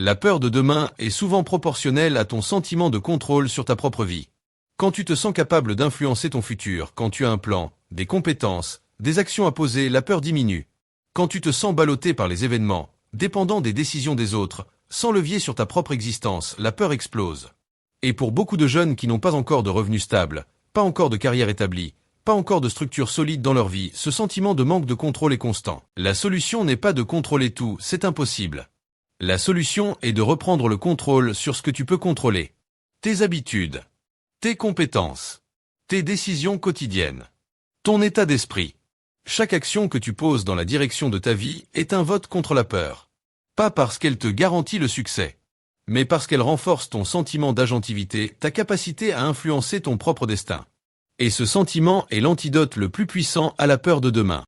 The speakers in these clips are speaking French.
La peur de demain est souvent proportionnelle à ton sentiment de contrôle sur ta propre vie. Quand tu te sens capable d'influencer ton futur, quand tu as un plan, des compétences, des actions à poser, la peur diminue. Quand tu te sens ballotté par les événements, dépendant des décisions des autres, sans levier sur ta propre existence, la peur explose. Et pour beaucoup de jeunes qui n'ont pas encore de revenus stables, pas encore de carrière établie, pas encore de structure solide dans leur vie, ce sentiment de manque de contrôle est constant. La solution n'est pas de contrôler tout, c'est impossible. La solution est de reprendre le contrôle sur ce que tu peux contrôler. Tes habitudes, tes compétences, tes décisions quotidiennes, ton état d'esprit. Chaque action que tu poses dans la direction de ta vie est un vote contre la peur. Pas parce qu'elle te garantit le succès, mais parce qu'elle renforce ton sentiment d'agentivité, ta capacité à influencer ton propre destin. Et ce sentiment est l'antidote le plus puissant à la peur de demain.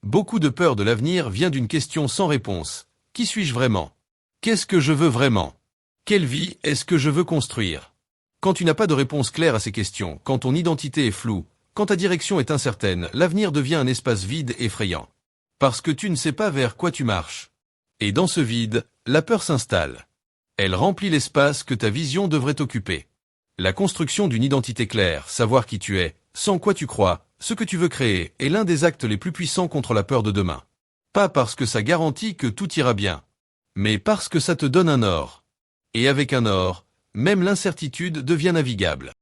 Beaucoup de peur de l'avenir vient d'une question sans réponse. Qui suis-je vraiment? Qu'est-ce que je veux vraiment? Quelle vie est-ce que je veux construire? Quand tu n'as pas de réponse claire à ces questions, quand ton identité est floue, quand ta direction est incertaine, l'avenir devient un espace vide et effrayant. Parce que tu ne sais pas vers quoi tu marches. Et dans ce vide, la peur s'installe. Elle remplit l'espace que ta vision devrait occuper. La construction d'une identité claire, savoir qui tu es, sans quoi tu crois, ce que tu veux créer, est l'un des actes les plus puissants contre la peur de demain. Pas parce que ça garantit que tout ira bien, mais parce que ça te donne un or. Et avec un or, même l'incertitude devient navigable.